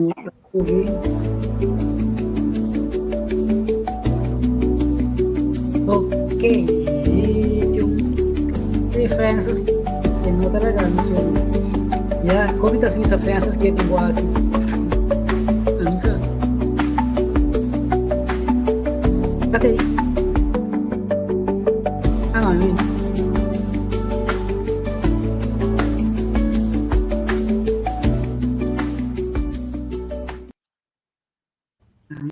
Ok, Francis, e nota la canción. Ya, comitas mis Francis que tengo así. Ansa. Kate. Ah, no,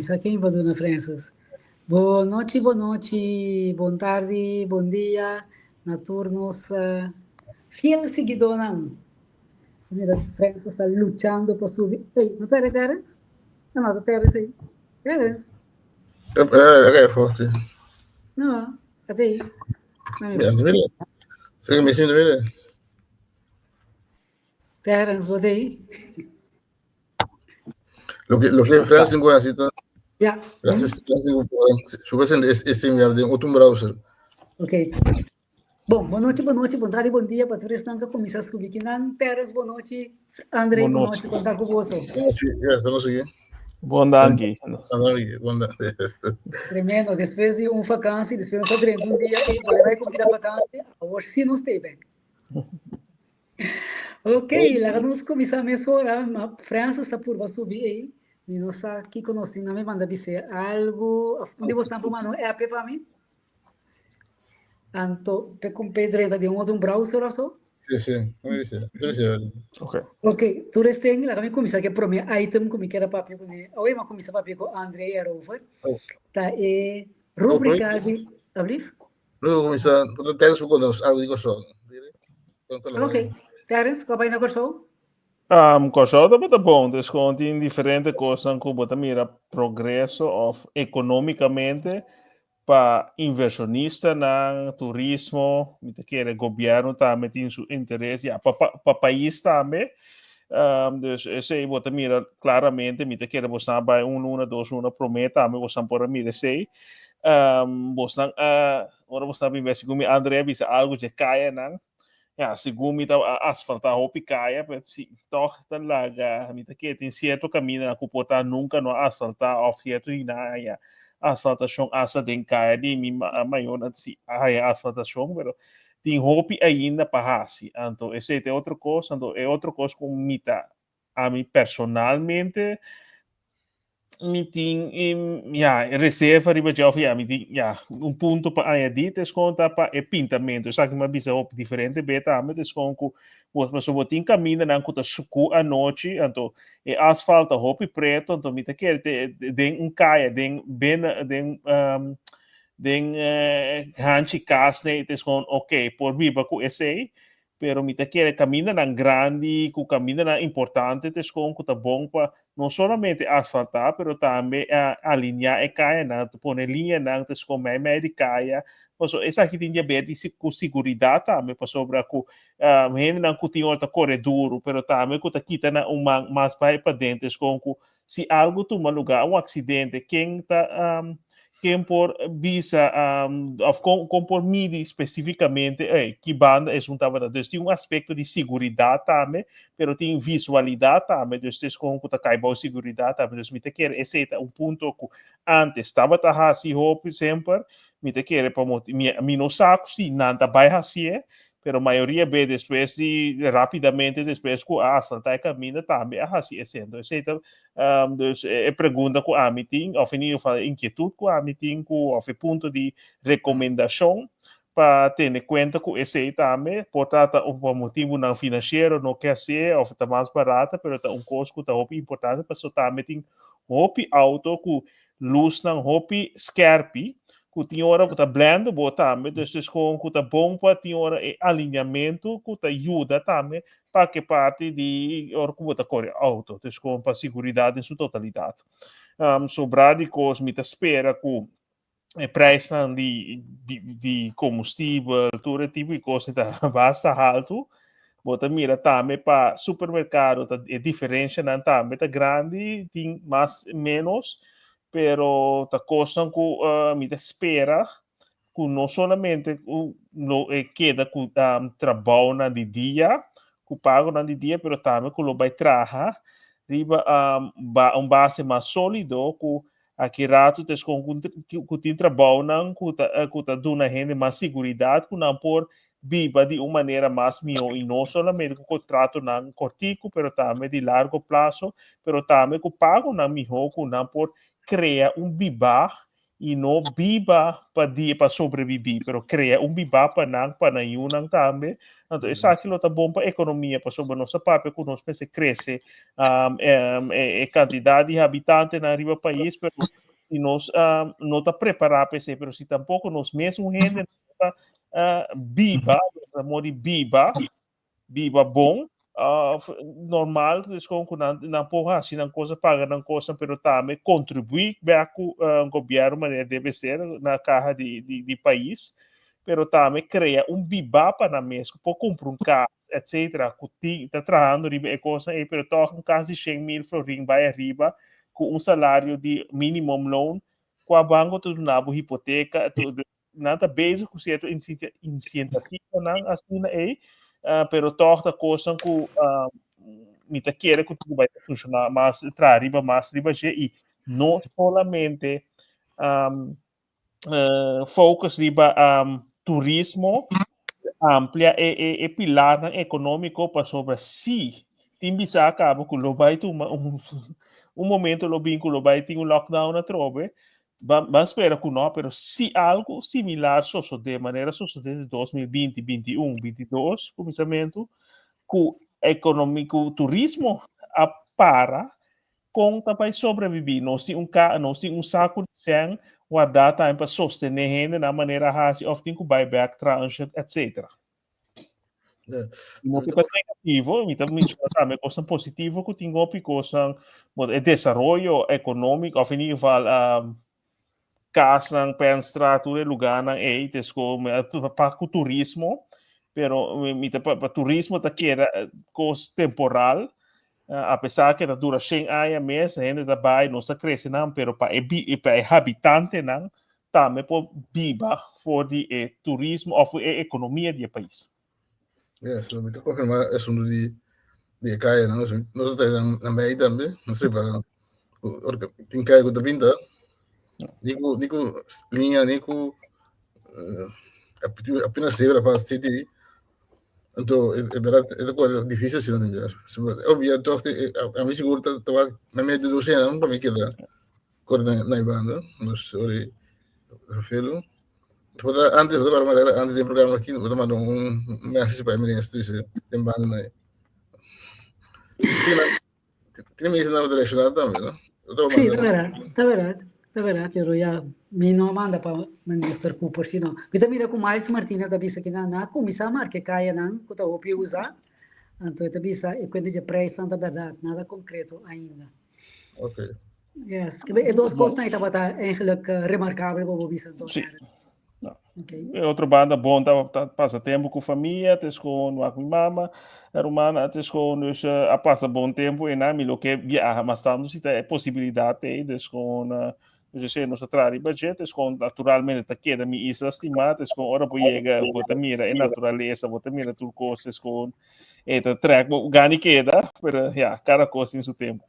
isso aqui é Dona Francis. Boa noite, boa tarde, bom dia, na turnos. Fiel seguidor, não. Mira, Francis está lutando para subir. Ei, não pera, Terence? Não, não, Terence aí. Terence? É forte. Não, cadê aí? Não, Mira, sigue me diciendo, mira. Terence, botei aí. Lo que Francis tengo así todo. Ya. Francis subes esse enviar de outro browser. Ok. Bom, boa noite, boa tarde, bom dia para todos que estão começando a subir aqui na Terence, boa noite, André, boa noite, contar com você. Estamos aqui. Bom dia. Tremendo, depois de vacância, depois está treinando dia e vou levar cumprir a vacância, hoje sim não stay back. Ok, lá vamos começar a mensurar, a França está por subir aí, e nós aqui conosco, não me manda dizer algo, onde você está por é a para mim? Anto, com pedreira de outro browser ou só? Sim, me dice. Ok, tu tem, lá vamos começar que para mim, item como que era papel com ele, ou uma começar papel com André Arover, tá, é rubrica de, abrir? Luego começar, Terence por conta algo digo só. Ok, Terence, qual vai na corção? Cosa tá bom, desconto em diferentes coisas como mira progresso of economicamente para inversionista na turismo, me quer governo também tem seu interesse, para país também. Dus esse bota mira claramente, me quer você vai luna, 2 luna prometa, também você por mira sei. Você ora você vai ver se como André bisa algo de caia não. Ja, segundo a asfaltar hopi kaya, pero si toch talaga, mita que tem certo caminho na kupota nunca no asfaltar of certo inaya asfaltação asa den kaya di mi maior si a asfaltação, pero tem hopi ainda para hasi. Então, esse é outra coisa, então é outra coisa com mita a mim personalmente meeting reserva riba já meeting ponto para aí ditas conta para pintamento sabe uma visão diferente beta mas desconto você pessoa tem caminho na conta suco à noite então asfalto hopi preto então me quer den caia den ben den hanchi casne desconto ok por viva com esse pero me quer caminho na grande com caminho na importante desconto tá bom para não somente asfaltar, pero também alinhar a caia, não, pôr linha, não, com a médica, essa aqui tem diabetes com segurança também, para sobre com gente não tem outra corredor, pero também com quita na mais vai para dentro, com se algo toma lugar, acidente, quem por visa com por medir especificamente que banda é juntada, então tem aspecto de segurança também, pero tem visualidade também, então com que cai boa segurança também, então me te quer esse é ponto que antes estava assim hope sempre me te quer para mi no saco se nada vai assim pero a maioria vê depois de rapidamente depois que a asfaltar caminha também assim sendo então pergunta que a mim tem ou inquietude que a mim tem ou ponto de recomendação para ter em conta que esse também portanto um motivo não financeiro não quer ser ou está mais barata pero tá custo que está importante para só também tem auto que luz não scarpe que tem hora que está blando botar também então com que está bom para tem hora alinhamento que está ajuda também para que parte de hora que está correr auto então com para segurança em sua totalidade sobrar de coisas me espera que preço de combustível, todo tipo de coisa está bastante alto. Bota mira também para supermercado é diferente não também tá grande tem mais menos pero tá costam que me espera que não somente no queda com trabalho na de dia que pago na de dia pero também que lo vai trabalhar riba base mais sólido que aqui rato tes com que trabalho não que tá dando a gente mais segurança que não por viva de uma maneira mais melhor e não somente com contrato não cortico, pero também de largo prazo, pero também com pago não melhor que não por criar viva e não viva para sobreviver, pero criar viva para não também. Então, isso aqui é bom para a economia, para sobre nossa papel, que nós pensamos cresce quantidade de habitantes na riba país, pero se nós não está preparado para isso, pero se tampouco nós mesmos gente viva, viva bom, normal, com na porra, assim, não coisa paga, não coisa, pero também contribuir para o governo, maneira deve ser, na carra de país, pero também cria viva para mesmo, por comprar carro, etc., que está trabalhando, é coisa, pero toca quase 100,000 florim, vai arriba, com salário de minimum loan, com a banco, tudo na hipoteca, tudo nada basic, certo incentivo não assim pero torta coisa que me tá querer que tudo vai funcionar mais riba e não solamente focus riba turismo amplia e pilar econômico para sobre si tem bisa acaba que lo vai tu momento lo vínculo vai ter lockdown na trove. Vamos esperar que não, pero se algo similar sucede de maneira sucedeu em 2020, 21, 22, começamento, que econômico turismo para conta para sobreviver, não se um saco de sangue guardar para sostener gente na maneira assim, of tem que buyback, tranche, etc. Não que negativo, também coisa positiva que tem coisa desenvolvimento econômico, of in ieder geval kas ng penstratura lugar ng eites ko para o turismo, pero para turismo ta queda cost temporal, apesar que dura 100 anos mês, ainda da vai não se cresce não, pero para habitante não, também por viva for de turismo ou for economia do país. Yes, lo que confirmar es uno de calle, ¿no? Nosotros en May también, no sé, para tem calle que te pinta. Nico linha Nico apenas segura para city então é verdade é coisa difícil se não enviar óbvio toch a mim seguro estava na minha de 200 anos para me quedar cor na banda mas sorry Rafael depois antes do programa antes do programa aqui vou mandar message para mim nesse tem banda né tem me ensinar o direcionado também não Sì, è vero, pero ya mi no manda pa Minister Cooper sino. Kita mira com Miles Martinez da bisa kina na kumisa marke kaya nang kuta opi usa. Anto ita bisa e quindi je preço tanta verdade, nada concreto ainda. Ok. Yes, e duas coisas na ita bata eigenlijk remarcável bo bisa dos. Okay. Outra banda bom tá passa tempo com família, tes com a mama, a romana, tes com a passa bom tempo e na milo que viaja mas tanto se tem possibilidade tes com eu sei nosso trabalho budget, tes com naturalmente tá queda mi isla estimada, tes com hora por chega, bota mira é natureza, bota mira tudo coisas com eta track gani queda, pero ya cada coisa em seu tempo.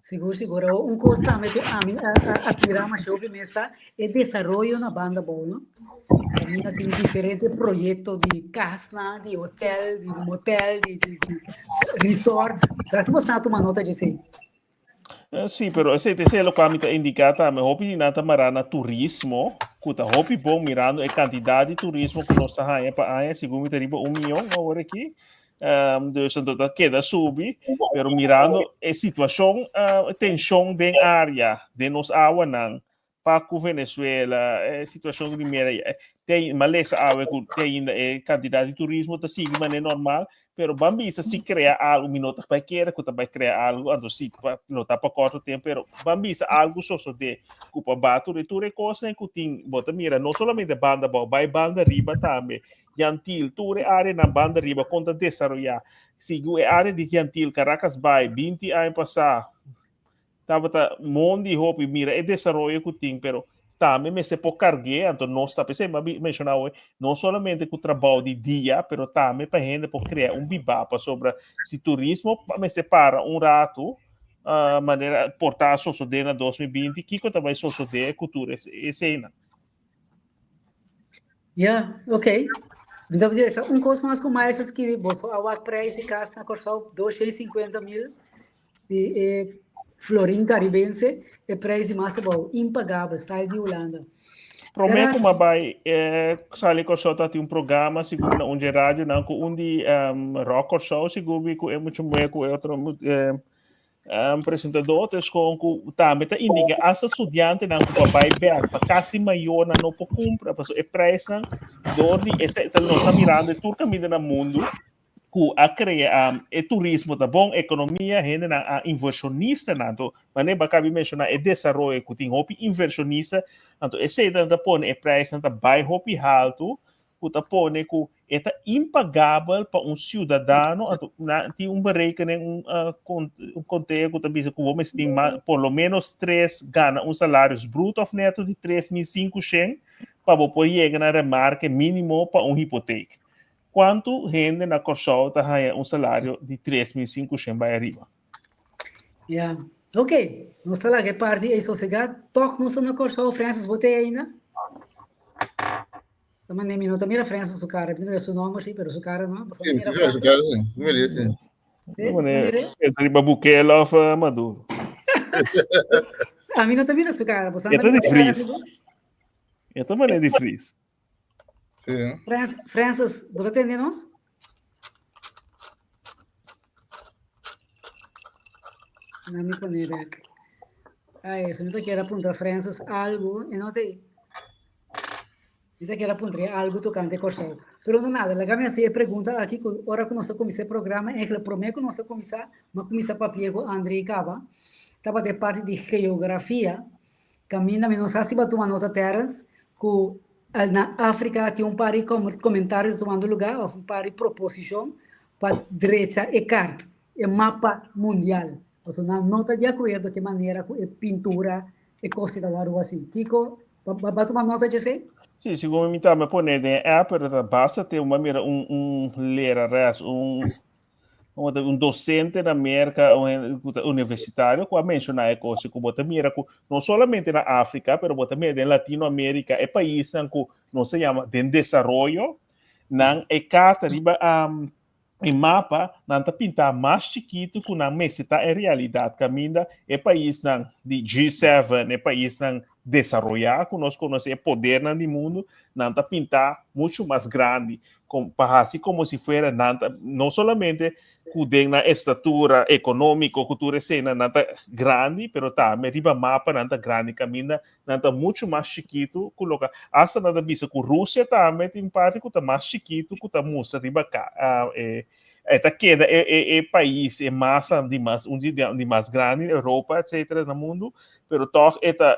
Seguro. Un coisa também que a tirar mais sobre mesa é desenvolvimento na banda boa. Também tem diferentes projetos de casa, de hotel, de motel, de resort. Sabe se você toma nota disso? Sim, pero esse é o que a gente indica também. Hopi nata marana turismo, kuta hopi bom mirando a quantidade de turismo que nós temos para segundo me riba 1 milhão agora aqui. Dus dat queda subir, pero mirando a situação, tensão da área de nos água não, para o Venezuela, a situação de mera tem malesa água que tem ainda quantidade de turismo tá sigue maneira normal, pero bambisa se cria algo minuto para querer que também criar algo ando se para lutar para curto tempo, pero bambisa algo só de culpa bato de tudo coisa que tem bota mira não somente banda vai banda riba também Yantil, tudo área na banda riba conta desarrollar. Sigo a área de Yantil, Caracas Bay, 20 anos passar, tava mundo de hope mira é desenvolvimento que tem, pero também me se pode carregar, então nós está pensando mencionar hoje, não somente com o trabalho de dia, pero também para gente pode criar viva sobre se turismo me separa rato maneira portar sosodena 2020 kiko também sosode cultura cena. Yeah, ok. Então, coisa mais com mais que você a preço de casa na Corsal 250 mil de florim caribense é preço mais bom, impagável, está de Holanda. Promete como vai sali ko só tem um programa seguro na onde rádio não com onde rock show seguro que é muito bem com outro apresentador tes com também tá indica as estudante não com vai ver para casa maior não pode comprar para é preço dor de esse nossa mirando tudo caminho no mundo que a criar turismo tá bom economia gente na inversionista nanto mas nem bacabi mencionar é desenvolvimento que tem hopi inversionista nanto esse tanta põe é preço tanta vai hopi alto que tá põe que é impagável para cidadão nanto tem berekening conteúdo que tá bisa que vamos tem por lo menos 3 gana salários bruto of neto de 3.500 para poder chegar na marca mínimo para hipoteca. Quanto gente na Corsol tem salário de 3.500 para arriba? Yeah. Ok. Nós estamos lá, que parte é sociedade. Toque nós na Corsol, Francis, botei ainda. Também nem minuto, mira Francis, o cara. Primeiro seu nome, sim, mas o cara não. Sim, su cara, sim. Beleza, sim. Esse riba Bukele of Maduro. A mim não tá vendo esse cara. É tudo de frizz. É também de frizz. Sim. Francis, você atende nós? Não me conecta. Ah, isso. Eu quero apontar Francis algo e não sei. Eu quero apontar algo tocante Corsol. Pero não nada. Legal, me assim, pergunta aqui, hora que nós começamos o programa, é que o primeiro que nós começamos, mas começamos a papel com André Cava, estava de parte de geografia, caminha, mas não sei se vai tomar nota terras, que na África tem par de comentários tomando lugar, um par de proposição para direita e carta, e mapa mundial. Então, não nota de acordo que maneira que pintura e coisa da algo assim. Kiko, vai tomar nota de você? Sim, segundo me tá me pone de aperta basta ter uma mira lerares docente na América universitário que a mencionar é coisa que bota mira não somente na África, pero bota mira em Latinoamérica é país que não se chama de desenvolvimento, não é carta riba em mapa não tá pintar mais chiquito que na mesita é realidade caminda é país não de G7 é país não desenvolver que nós conhecemos poder no mundo não tá pintar muito mais grande assim como se fosse não somente que na estatura econômica cultura cena não tá grande pero tá riba mapa não tá grande caminda não tá muito mais chiquito coloca hasta nada bisa que Rússia também tem parte que tá mais chiquito que tá moça riba cá esta queda é país é massa de mais grande Europa etc no mundo pero toch eta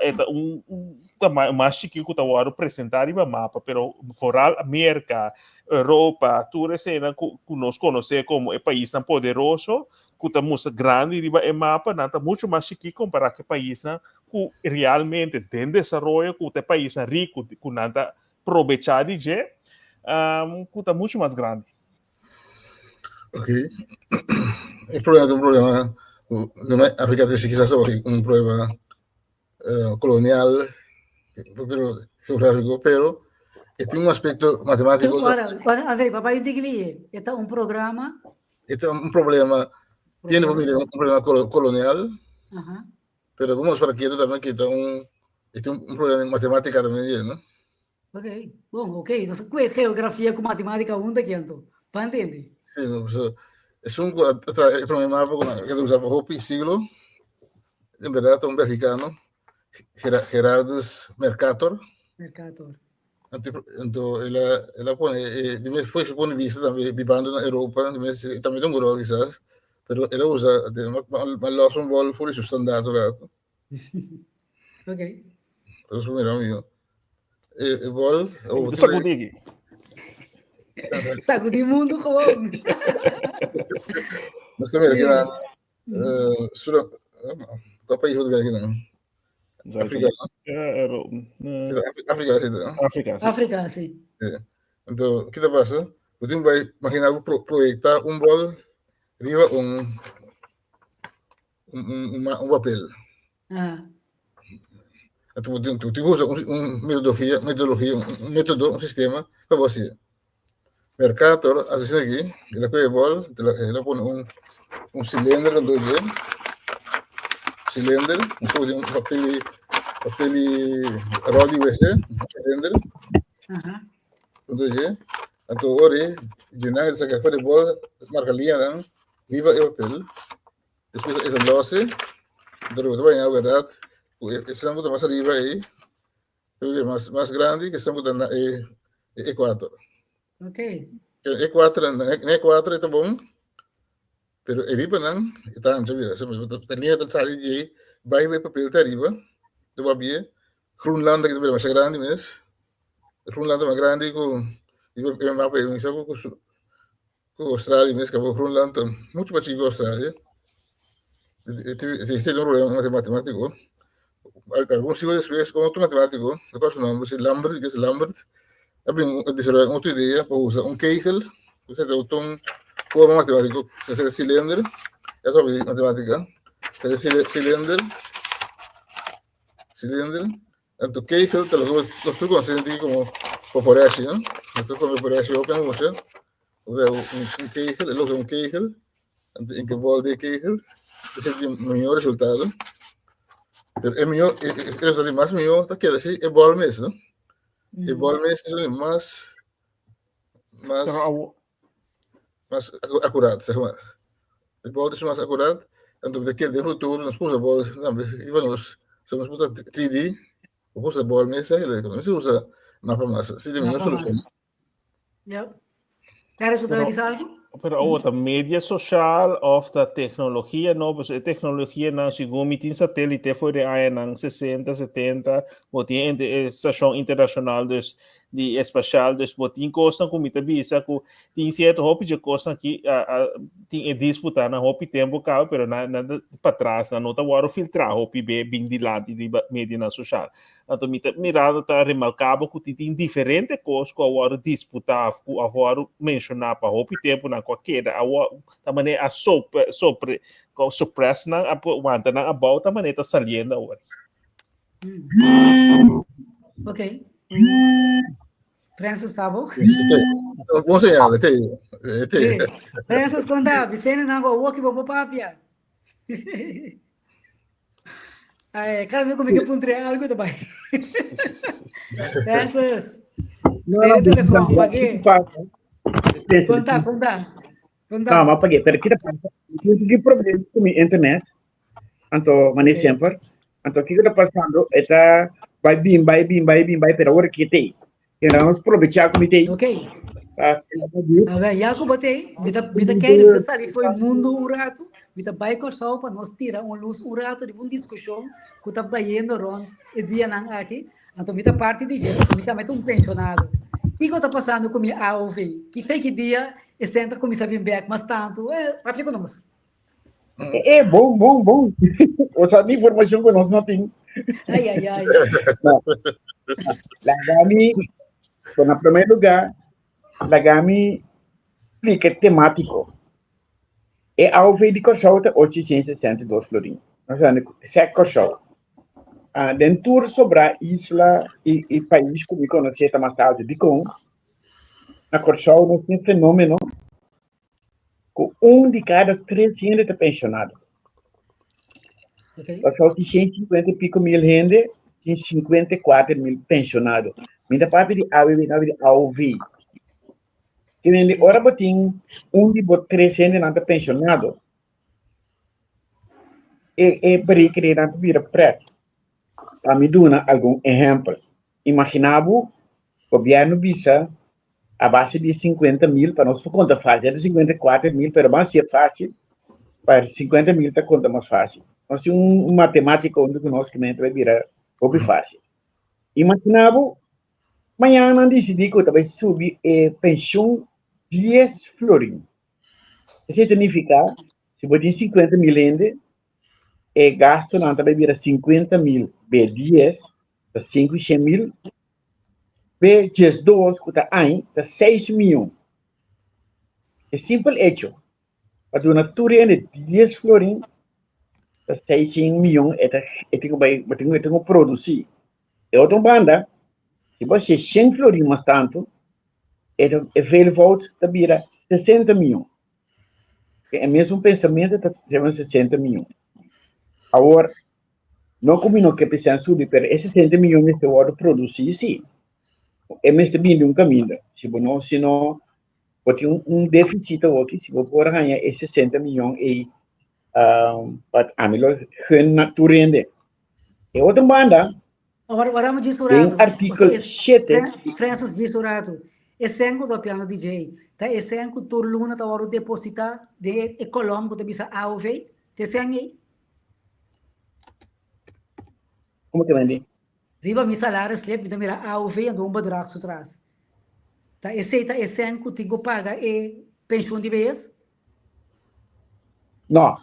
mais chiquito que tá o apresentar riba mapa pero fora América Europa, tudo isso que nós conhecemos como é país tão poderoso, que está muito grande, riba é mapa, não está muito mais chique comparado com país que realmente tem desenvolvimento, que é país rico, que não está aproveitar de que está muito mais grande. Ok. O problema, a África tem quizás um problema colonial, geográfico, pero tem um aspecto matemático. André, papai, eu digo que este é um programa. Este é um problema, tem um problema colonial, pero vamos para aqui também que tem um problema em matemática também, não? Ok, bom, ok. Então, qual é geografia com matemática junto aqui, então? Para entender? Sim, é um problema que eu usava há siglo, em verdade, um mexicano, Gerardus Mercator. Então, ela põe, foi ponto de vista também, vivendo na Europa, também tem um grau, quizás, mas ela usa, mas lá são bolos por isso, standard, Ok. Então, isso é meu. E bol... Sacudir. Sacudir mundo, como? Mas também, aqui na... Qual país vou ver aqui, não? África, sim. Então, o que está passando? Você vai imaginar projetar bol riba um papel. Tu usa um método, um sistema para você. Mercator, assim aqui, ele põe a bola, ele põe um cilindro, cilindro, um papel rodi USB, cilindro, então ora, de nada essa café de bola, marca linha, não, viva o papel, depois esse losse, então vai na verdade, esse é muito mais arriba aí, mais grande que estamos dando Equador. Ok. Equador está bom, pero arriba não, está antes, a linha está ali, vai papel está arriba, tu vai ver, Groenland que é mais grande mesmo, Groenland é mais grande que o mapa com Austrália mesmo, que o Groenland muito mais chico que a Austrália. Existe um problema matemático. Alguns siglos depois, com outro matemático, depois o nome é Lambert, que é Lambert, abriu outra ideia para usar kegel, você tem um forma matemática, se é cilindro, é só matemática, se é cilindro, então kegel, nós tu consente como população, não? Nós como população open motion, um kegel, logo um kegel, em que bola de kegel, esse é o melhor resultado. É melhor, é mais melhor, tá querendo assim, é bola mesmo, não? É bola mesmo, é mais acurado, sabe? É bola é mais acurado, então daqui de futuro nós pusemos a bola, e nós somos puta 3D, usa a bola mesmo, não se usa mapa massa, se tem melhor solução. Yep. Queres botar aqui algo? Pero outra mídia social of da tecnologia, não, porque a tecnologia não chegou, tem satélite foi de aí em 60, 70, tem estação internacional de espacial, tem coisa como te visa, tem certo hobby de coisa que tem disputar na hobby tempo cá, pero nada para trás, não tá agora filtrar hobby bem de lado de mídia social. Então mirado tá remarcável que tem diferente coisas que agora disputar, agora mencionar para hobby tempo na qualquer, agora também a sobre suppress na aguenta na about também tá saliendo agora. Ok. Francis, tá bom? Bom sinal, até. Francis, conta, Vicente, não, o que vou papia. Cara, me como que puntre algo também. Francis, o telefone, paguei. Conta. Não, mas paguei. Pero kita passa, que problema com a internet. Então, mas sempre. Então, o que está passando é vai bem, pero agora que tem. Então, vamos aproveitar como tem. Ok. Já que botei, bita quer sair foi mundo rato, bita vai com só para nós tirar luz rato de uma discussão que está indo rond e dia não aqui, então bita parte de gente, bita mete pensionado. E o que está passando com a AOV? Que foi que dia e senta começa a vir back, mas tanto para ficar com nós. É bom. Ou sabe informação que nós não temos. Ai. Lagami, na primeiro lugar, Lagami explica temático. É a AOV de Corsauta 862 florim. Nós vamos ser Corsauta. Dentro sobre a isla e país como eu conheci mais tarde de com na Corsauta nós temos fenômeno que de cada 300 está pensionado. Corsauta tem 150 e pico mil gente, tem 54 mil pensionados. Minha parte de AOV. Tem hora botin de 300 não está pensionado. É para criar não vira preto. Para me dar algum exemplo. Imaginava o governo visa a base de 50 mil, para nós conta fácil, é de 54 mil, mas mais é fácil, para 50 mil está conta mais fácil. Nós temos matemática onde o nosso cliente vai virar pouco fácil. Imaginava, amanhã não decidi que eu vai subir pensão 10 florim. Isso significa, se você tem 50 mil ainda, gasto não vai virar 50 mil, B10, 500 mil, B12, que está aí, está 6 mil. É simples hecho. Para uma turma de 10 florim, 600 milhões, eu tenho que produzir. E outra banda, se você 100 florins mais tanto, é velho volta, tá vira 60 milhões. É o mesmo pensamento, tá fazendo 60 milhões. Agora, não combino que pensar subir, mas esses 60 milhões eu vou produzir, sim. É mesmo bem um caminho. Se não, vou ter um déficit aqui, se vou poder ganhar esses 60 milhões e para a melhor rende. E outra banda, Agora me diz, tem Jurado, artigo 7. Francis diz, Jurado, esse ano do piano DJ, tá esse ano tu luna tá hora depositar de econômico de bisa AOV, esse ano aí, Como que vende? riba mi salário slip, então mira AOV ando um badraço atrás. Tá esse ano que tu paga e pensão de vez? Não,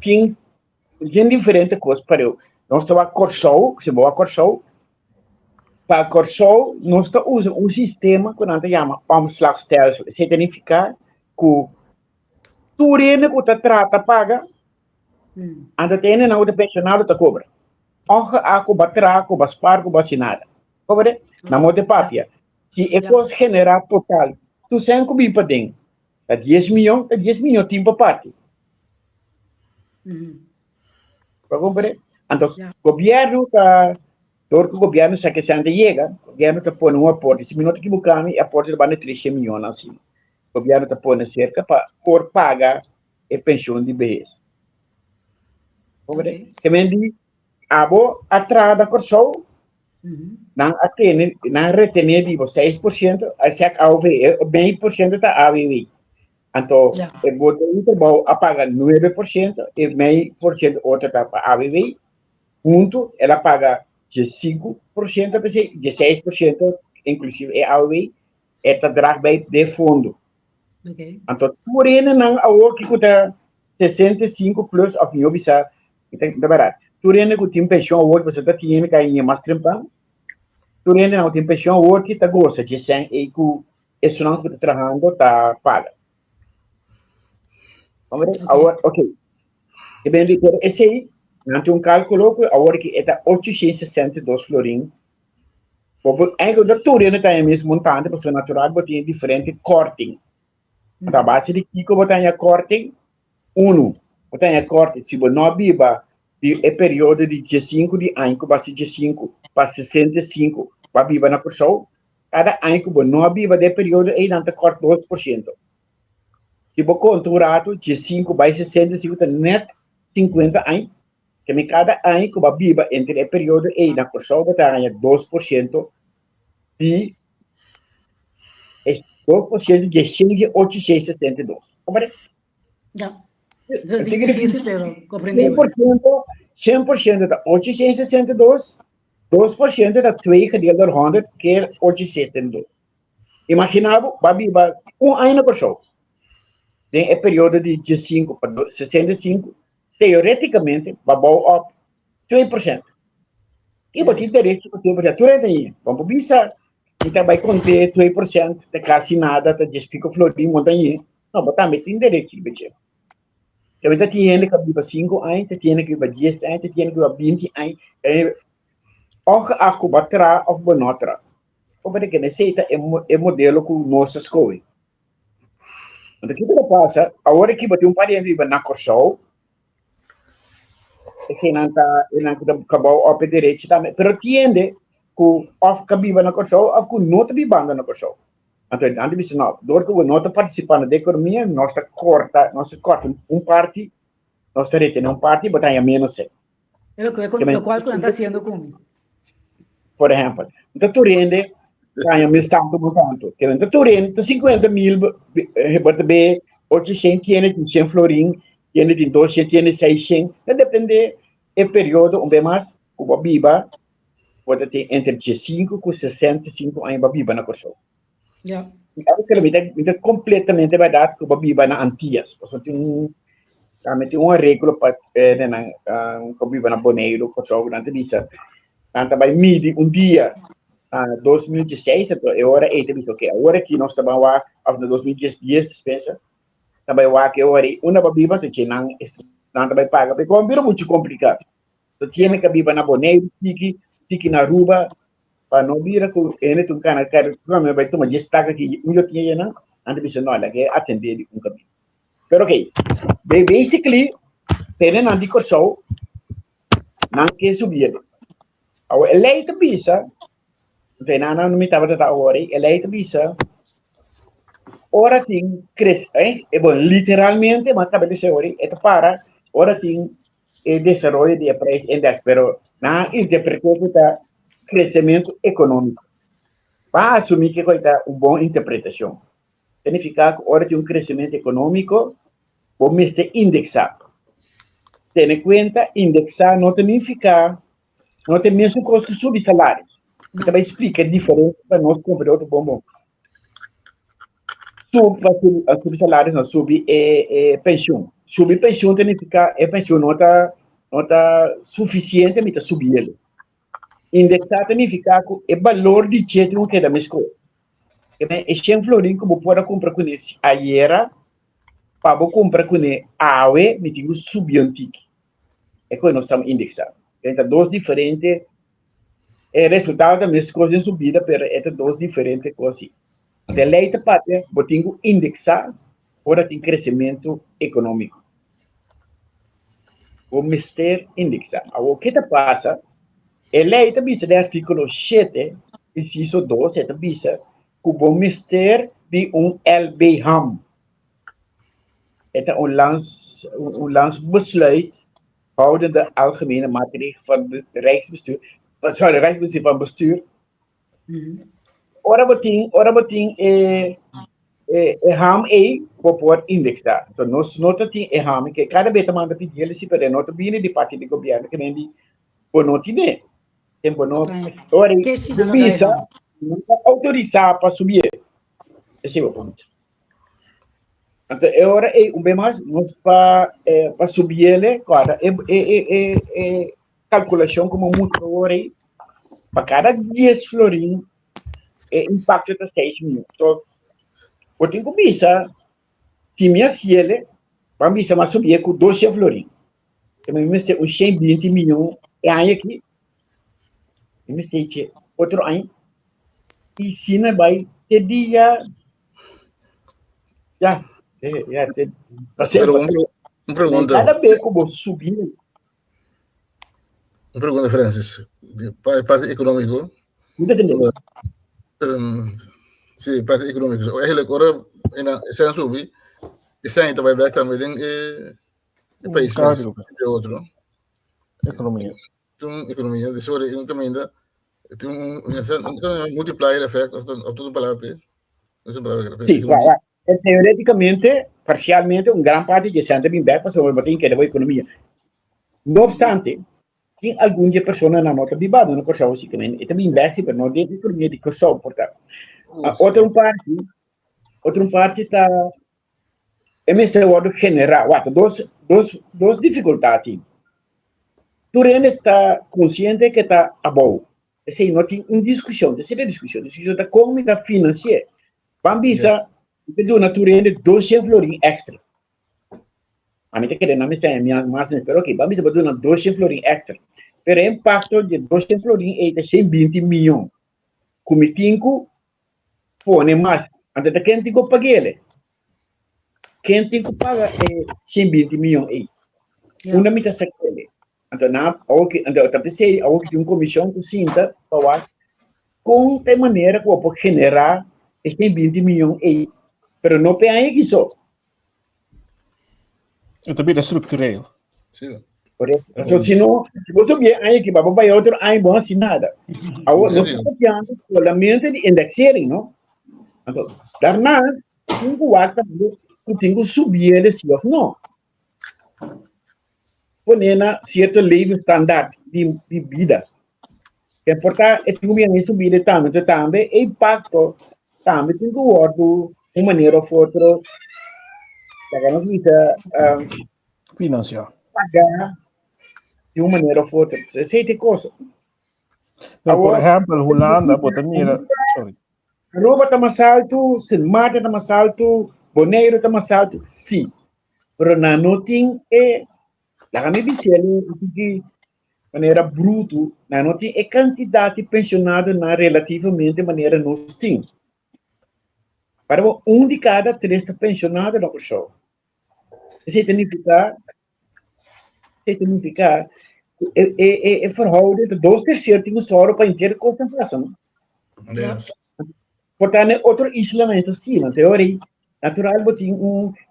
tem diferente coisa para eu. Nós estamos a Corsol, se vou a Corsol, para Corsol, nós estamos usando um sistema que nós chamamos omslagstelsel. Isso significa que tu rende que tu trata paga, anda tem na outra pensionado tu cobra. Onde aku batra, aku baspar, aku basinada. Cobre? Na moda papia. Se é coisa general total, tu sem que bipa tem. Tá 10 milhões tempo parte. Para comprar. Então, o governo está, todo o governo sabe que se anda chega, o governo está pondo um aporte. Se minuto que buscamos, aporte de 3 milhões assim. O governo está pondo cerca para por pagar a pensão de vez. Também de abo atrás da corção, não retener de 6%, a SEC AOV, 20% está AOV. Então, o governo vai pagar 9% e 0,5% outra está para AOV. Junto, ela paga de 5%, de 6%, inclusive é AOV, esta drag de fundo. Então, por ele não, a outra que custa 65 plus, a minha visa, está barato. Tu rende que tem pensão hoje, você está tendo que ir mais trempão. Tu rende não tem pensão hoje que está gosta de ser e que isso não está trabalhando, está paga. Agora, ok. E bem, esse aí, não tem cálculo, agora que está 862 florins. Ainda tu rende está mesmo montante, porque natural, você tem diferente corting. A base de Kiko, você tem corting, você tem corting, se você não viva, é período de 5 de ano, que vai ser de 5 para 65, para viver na pessoa, cada ano que você não viva, de período, aí não te corta 2%. Se você contrato de 5 para 65, está net 50 anos, que cada ano que você viva entre o período, aí na pessoa, você ganha 2% de 2% de 862. Compreende? Já. É difícil, pero compreendível. 100% da 862, 2% da 2 gedeeld door 100, que é 862. Imaginava, vai um ano por show. Tem o período de 5 para 65, teoreticamente, vai up 2%. E você tem direito a 2%. Tu é daí, vamos pensar, então vai conter 2%, de quase nada, de 10 pico florim, montanha. Não, mas também tem direito, gente. Você tem que viver 5 anos, você tem que viver 10 anos, você tem que viver 20 anos. Ou aku batra ou bonotra. Como é que necessita é modelo com nossas coisas. Então, o que passa? A hora que você parente vive na corção, é que não está acabou o direito também. Mas entende que ou que vive na corção, ou que não está vivendo na corção. Então, antes de dizer, não, dor que não está participando da economia, nós corta parte, nós retemos parte, botamos menos. É o qual que está sendo comigo. Por exemplo, então tu rende, ganha tanto. Então tu rende 50 mil, rebate B, 800, tiene 100 florim, tiene 200, tiene 600, depende do período, onde mais, o biba, pode ter entre 5 e 65 anos para biba na coisa. Já. É completamente verdade que o biba na Antillas. Você tem uma regra para biba na Bonaire, durante isso. Então, vai medir dia, 2016, agora é isso, ok. Agora que nós estamos lá, em 2010, dispensa, também lá que agora uma biba, que não não vai pagar, porque é muito complicado. Então, tinha que viver na Boneiro, tiki na Aruba, para não vir com ele, tu cara, como vai tomar destaque aqui, eu tinha não, antes de não, ela quer atender um caminho. Pero ok, basically, tem na discussão, não quer subir. A eleita bisa, tem não me estava a hora, eleita bisa, ora tem cresce, é bom, literalmente, mas acaba de ser hora, é para, ora tem desenvolvimento de preço index, pero na interpretação crescimento econômico. Para assumir que vai dar uma boa interpretação. Significa que hora tem crescimento econômico, vamos ter indexar. Tendo em conta, indexar não significa, não tem mesmo coisa que subir salários. Então, vai explicar a diferença para nós comprar outro bombom. Subir salários, não subir pensão. Subir pensão significa a pensão não está suficiente para subir ele. Indexar significa que o valor de título que é da mesma coisa. Este florim como pode comprar com esse ayer, para comprar com ele awe, me tenho subir um tique. É que nós estamos indexando. Então, dois diferentes resultados da mesma coisa em subida, mas é dois diferentes coisas. De leite parte, eu tenho indexar, ora tem crescimento econômico. O mister indexar. O que passa? Ele também do artigo 7, inciso 2, é também que o mister de LBHAM. É landsbesluit houdende algemene maatregelen van het Rijksbestuur. Sorry, Rijksbestuur van bestuur. Ora botin HAM por indexar. Então, nós nota tem HAM que cada vez manda pedir ele se pede nota bem de parte do governo que nem de bonoti né. Tempo não. Ora, visa não autorizar para subir. Esse é o ponto. Então, agora bem mais nós para subir ele, cara, calculação como muito agora para cada 10 florim impacto de 6 mil. Então, eu tenho que pensar, se minha ciele, para mim, se subir com 12 florim. Eu me sei uns 120 milhões de anos aqui. Eu me sei outro ano. E se não vai ter dia. Já. Uma pergunta. Cada vez que eu vou subir. Uma pergunta, Francis. Para a parte econômica. Sim, parte econômica. Agora, esse ano subir, esse ano também vai também em país de outro. Economia. Então, economia, de sobre um caminho, tem um multiplier effect, ou tudo palavra. Sim, claro. Teoreticamente, parcialmente, grande parte de gente vem back para sobre tem que a economia. No obstante, tem algumas pessoas na nota privada, não correu basicamente, e também investe para não ter economia de correu, portanto. Outra parte está esse modo general, duas dificuldades. Tu está consciente que está a bom. Assim, não tem uma discussão da comunidade financeira. Vamos ver do natureza 200 florim extra. A mim que não me sei mais, pero ok, vamos ver do 200 florim extra. Pero o impacto de 200 florim é de 120 milhões. Como tinco põe mais, antes de quem tinco paga ele. Quem tinco paga 120 milhões aí. Uma mitad se ele. Então eu também sei, que tem uma comissão que sinta para com de maneira que pode generar 120 milhões aí. Pero não pensa que só. Eu também é estrutural. Sim. Então, se você vier aí que vai outro aí bom assim nada. Agora nós estamos falando solamente de indexering, não? Então, darna tem que subir ele se não. Poner certo nível standard de vida. Que importa é que o subir também impacto também tem que o uma maneira ou outra, não vida Financiar. pagar de uma maneira ou outra. Sei de coisa. Por exemplo, Holanda, botamira, sorry. Aruba está mais alto, Sint Maarten está mais alto, Bonaire está mais alto, sim. Mas não tem La kami bisele de maneira bruto, não tem a quantidade de pensionado na relativamente maneira nós temos. Para de cada 3 está pensionado na pessoa. Isso significa verhouden de 2/3 tem só para inteira concentração. Yes. Portanto, outro isolamento sim, na teoria. Natural, botin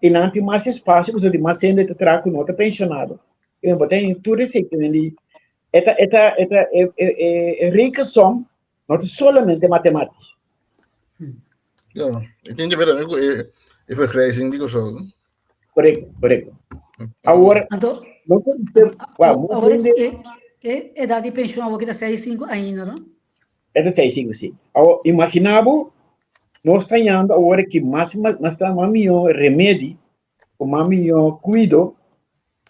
enante mais espaço, você tem mais gente de trabalho com outra pensionado. E botin tudo isso que é rica som, não solamente matemática. Ja, ik denk dat we dat ook vergrijzing die zo. Correto. Agora, Então, não pode ser, agora é idade de pensão aqui da 65 ainda, não? é 6,5, sim. Agora, imaginava, nós estamos agora que mais melhor remédio, o mais melhor cuido,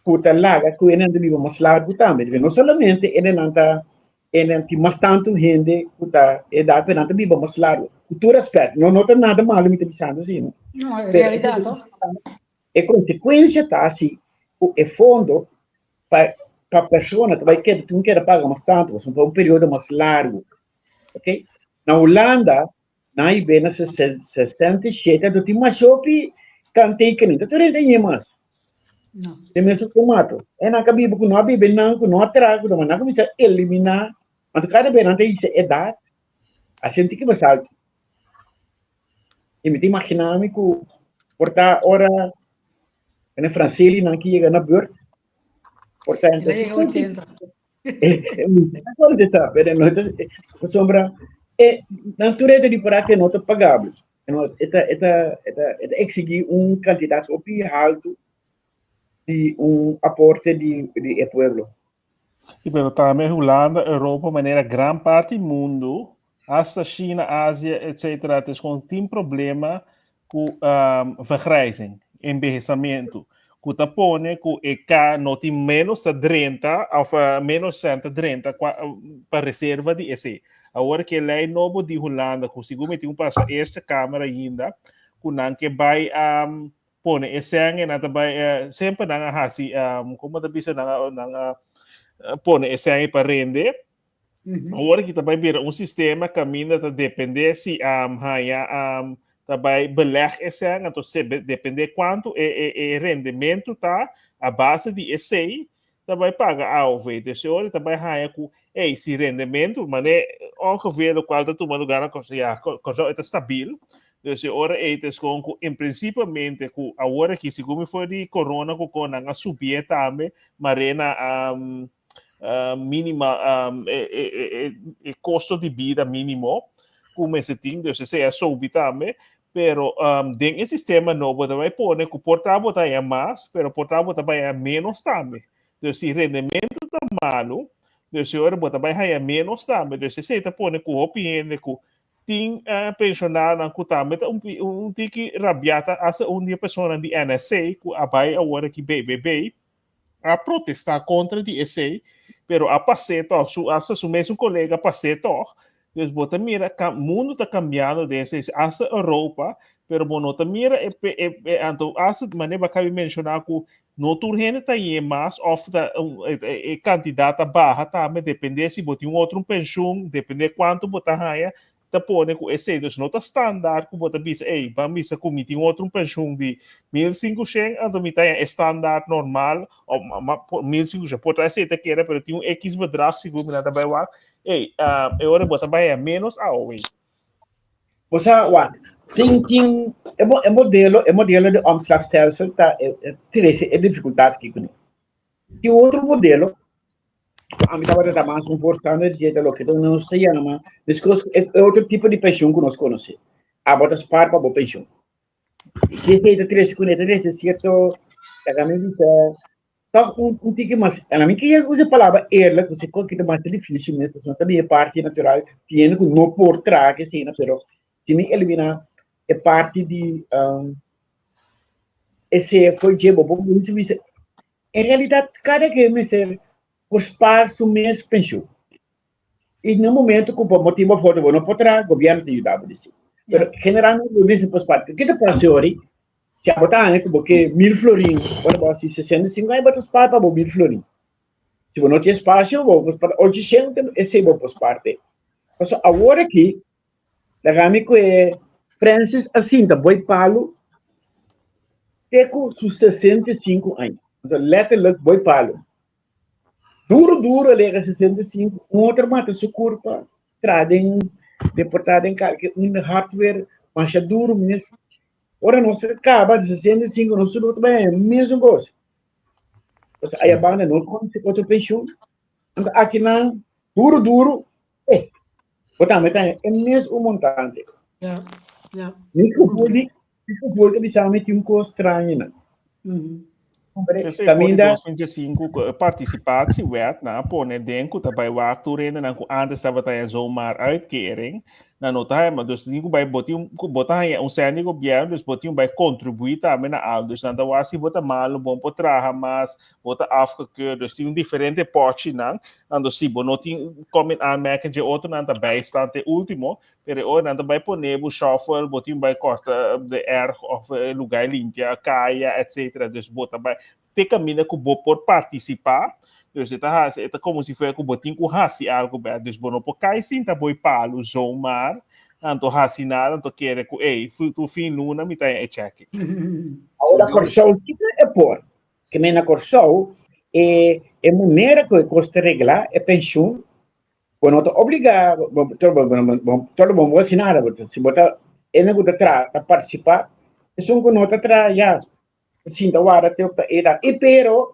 que larga, que ele não vive mais largo também. Não solamente ele não tem mais tanto gente que está idade para não viver mais largo. Tu respeito, não tem nada mal me pensando assim. Não, é realidade, não? A consequência está assim, o fundo para a pessoa que vai querer, tu quer pagar mais tanto, para um período mais largo, ok? Na Holanda, na IBENA 67, tu tem mais shopping, cantei que nem, tu não tem mais. Não. Tem mesmo tomato. É na cabeça que não bebe não, que não atrago, mas não começa a eliminar, mas cada vez não tem essa idade, a gente que vai sair. E me imaginar-me que portar hora na francês não que chega na beurt, portanto, Ele é 80. onde está, mas sombra é natureza de para que não está pagável. Eta exigir candidato alto de aporte de pueblo. E pero também Holanda, Europa, maneira grande parte do mundo, hasta China, Ásia, etc., tem problema com vergrijzing, envelhecimento. Que tá pone que EK não tem menos de 30 ou menos de 30 para reserva de esse. Agora que a lei nova de Holanda, que segundo tem passo esta câmara ainda, que não que vai pone esse ano na vai sempre na hasi como da bisa na pone esse ano para render. Agora que também vira sistema caminha a depender se também beleg esse ano, então se depender quanto é rendimento tá a base de esse também paga alvo. Desse hora também há com esse rendimento, mas é ongeveer qual da tu lugar com é stabil. Desse hora com em principalmente com agora que segundo foi de corona com a subir também, marena mínima custo de vida mínimo como esse tem, então se é subir também. Pero dentro do sistema novo também pode que o portátil está mais, pero o portátil também é menos também. Então, se o rendimento está malo, então se o também é menos também. Então, se você está pondo que o opinião que tem pensionado que também tique rabiata essa uma pessoa de NSA que abai agora que BBB a protestar contra de NSA, pero a passeto a mesmo colega passeto. Então, bota mira, o mundo está cambiando desde essa Europa, pero bonota mira, então, essa maneira que eu mencionar que não tudo gente está aí mais, ou a candidata barra também, depende se botar outro pensão, depende quanto botar aí, tá pone com esse, então, não está standard, que botar bisa, vamos bisa comitir outro pensão de 1.500, então, me tá standard normal, ou 1.500, pode ser que queira, pero tem X bedrag, segundo nada vai lá. Eu ora você vai a menos a hoje. Você, tem modelo de omslagstelsel tá é dificuldade que tem. E outro modelo, a mim estava da mais importante de que que não se chama, é outro tipo de pensão que nós conhecemos. A botas para a pensão. Que é de 3 é certo, a mim então, tique mais, a mim que usa a palavra erla, que você coloca mais difícil, mas não também é parte natural, tem que não por trás, que sim, mas se me eliminar é parte de esse foi de bobo, em realidade cada que me ser por espaço mês pensou. E no momento que o motivo for não por trás, o governo te ajudava disso. Mas generalmente o mesmo por parte, que te passa hoje, Se a botar, né, porque 1000 florins, bota assim, 65, aí bota espaço para 1000 florins. Se você não tem espaço, eu vou para 800, esse vou para parte. Mas agora aqui, da gama que é Francis assim, tá boi palo, teco sus 65 anos. Então, letterlijk boi palo. Duro, lega 65, outro mata sua curva, tradem, deportado em carga, hardware, mancha duro mesmo. Ora, não se acaba de 65, não se luta bem, mesmo gosto. Aí a banda não consegue outra pensão. Aqui não, duro, botar, é mesmo um montante. Ja, ja. Nico pode bisogna um custo estranho, né? Kasi Também voor dá, 2005 participatiewet na pone denku tabay waktu rin na kung antes estava tayo zomaar uitkering na notahay mo dus hindi ko bay botahay ang seni gobyerno dus botinho bay contribuir também na algo dus nanda wasi bota malo bom po traha mas bota afgekeur dus tinha diferente pote nang nando si bonoting comment aanmerken de outro nanda bijstand último pero o nanda bay ponebu shuffle botinho bay corta de erg of lugar limpia caia etc dus bota bay te camina com o por participar. Dus é como se fosse com o botinho com hasi algo bem. Dus bono por cai sim tá boi palo zoomar. Anto hasi nada, anto querer com ei, tu fim luna me tá e check. agora Corsol é por. Que nem na Corsol é maneira que custa reglar é pensão. Quando tu obriga, todo mundo assinar, se botar ele não tá participar, é só que não tá já. Sim, tá hora teu tá era. E pero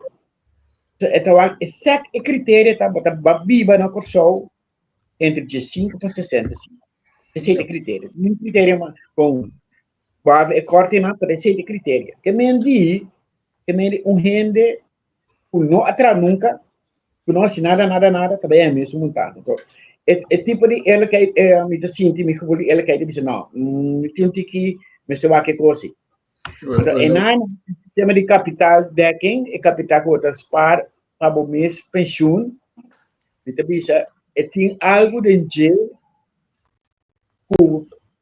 então exact critério tá botar babiba na Corsol entre 5 para 65. Esse é o critério. Um critério com é corte na para esse é critério. Que mendi rende não atrás nunca, não assim nada, também é mesmo montado. Então, é tipo de ela que me dá sinto me que ela que diz não, tem que me se vai que coisa. Então, é nada sistema de capital decking e capital que outras para o mês pensão. Então, bisa tem algo de jeito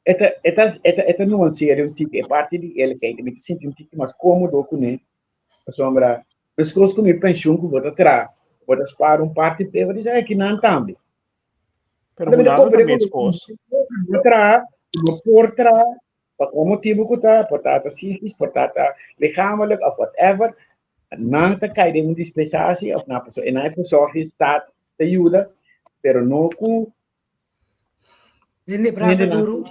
esta nuanceira um tique é parte de ele que me sinto um tique mais cômodo com ele a sombra as coisas que me pensão que vou atrás vou para parte para dizer que não também Pero nada também expôs. atrás no por trás para qual motivo que tá portata psíquico portata lichamelijk of whatever não tá cai de dispensatie of na pessoa e na pessoa está te ajuda pero não com Ele braço duro.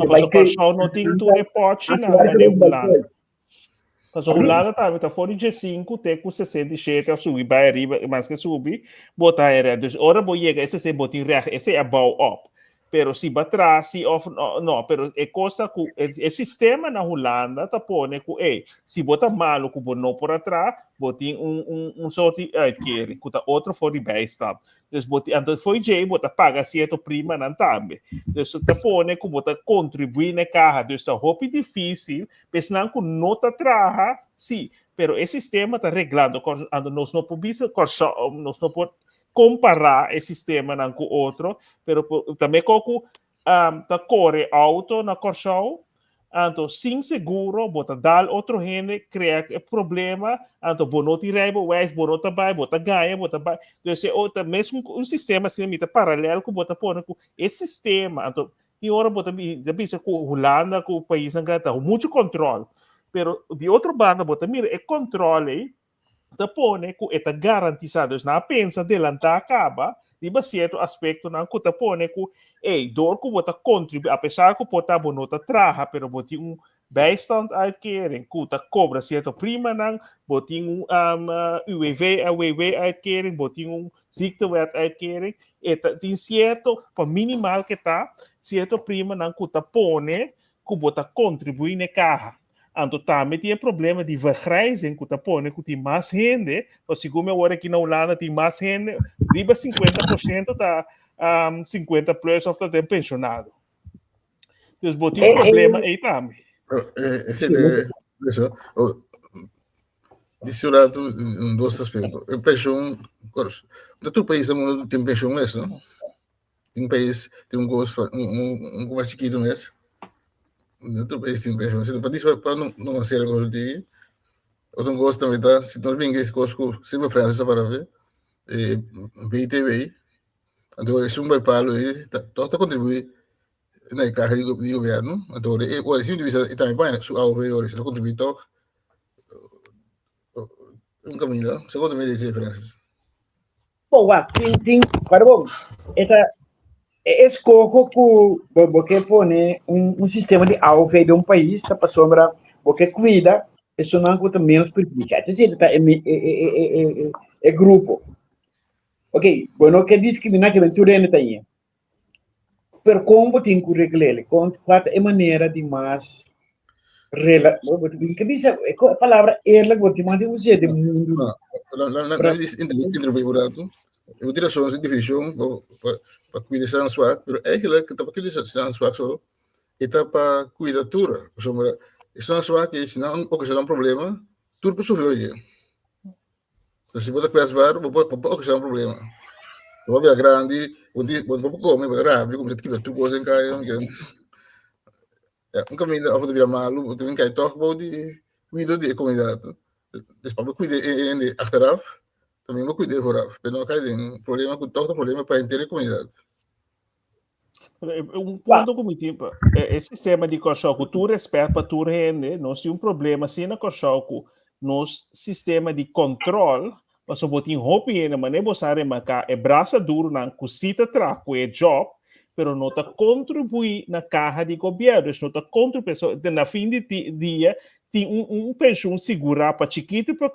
Mas o pessoal não tem tu reporte na Holanda. Mas a Holanda tá fora de 5, tem com 67 a subir, vai arriba, mais que subir, botar era, dus ora bo chega, esse botin recht, esse é bow up. Pero se atrás, se off, não, pero é costa com o sistema na Holanda tá pone com, se bota malo com não por atrás, botin sorte adquirir, com outro for de bijstand. Dus botin, então foi jeito, bota paga certo prima não também. Dus tá pone com bota contribuir na carra, dus tá roupa difícil, mas não com nota traha, sim, pero esse sistema tá reglando, quando nós não podemos, nós não podemos comparar esse sistema com o outro, pero também como tá corre auto na Corsol, então sem seguro, bota dar outro gente, cria problema, então bonoti reibo, wise bonota vai, bota ganha, bota vai, então mesmo um sistema assim mita paralelo com bota pôr com esse sistema, então tem hora bota bisa com Holanda, com o país Inglaterra, muito controle, pero de outro banda bota mira é controle te pone que está garantizado na pensa delanta acaba di ba certo aspecto na que te pone que dor que bota contribui apesar que pota bonota traha pero boti bijstand uitkering que te cobra certo prima nang boti UWV AWW uitkering boti ziektewet uitkering tem certo para minimal que tá certo prima nang que te pone que bota contribui na carra. Então, também tem problema de vergrijzing, que põe que tem mais gente, ou segundo eu agora aqui na Holanda tem mais gente, riba 50% está 50 plus of tem pensionado. Então, tem problema aí também. Esse de isso, disse lá dois aspectos. A pensão, no teu país tem pensão mesmo, não? Tem país tem gosto, mais chiquito mesmo. Sim, se para isso para não ser algo de outro gosto também tá se nós bem que esse coisco sempre França para ver BTV então esse vai para aí tá contribui na carreira de governo então olha sim divisa e também vai su ao ver olha se contribui toque um caminho segundo me dizer França Bom, para bom, esse coco porque põe sistema de alve de país, para sombra, porque cuida, isso não custa menos prejuízo. Quer dizer, é grupo. Ok, bueno, que discriminar que tu rende tem. Per como tem que regular, qual é a maneira de mais que diz a palavra eerlijk wordt iemand die usa de mundo. Não diz interview por outro eu diria só essa divisão para cuidar de swak, pero eigenlijk que tá para cuidar de swak só eta para cuidar tudo, sombra isso não swak que se não ocasionar um problema, tudo por sofrer. Então se você pensar, pode ocasionar um problema. Não vai grande, onde pode comer, pode rápido, como se tiver tudo coisa em casa, um caminho a fazer malo, também cai toque pode cuidar de comunidade. Depois cuidar em achteraf, também vou cuidar vooraf. Mas não cai em problema com toque, problema para a inteira comunidade. Ponto como é sistema de cachorro, tu respeita tu rende, nós temos problema se na cachorro, nos sistema de controle, mas o botin hopi na maneira você marcar é braço duro na cosita traco é job, pero não tá contribui na carra de governo, não tá contribui na fim de dia tem pensão segura para chiquito para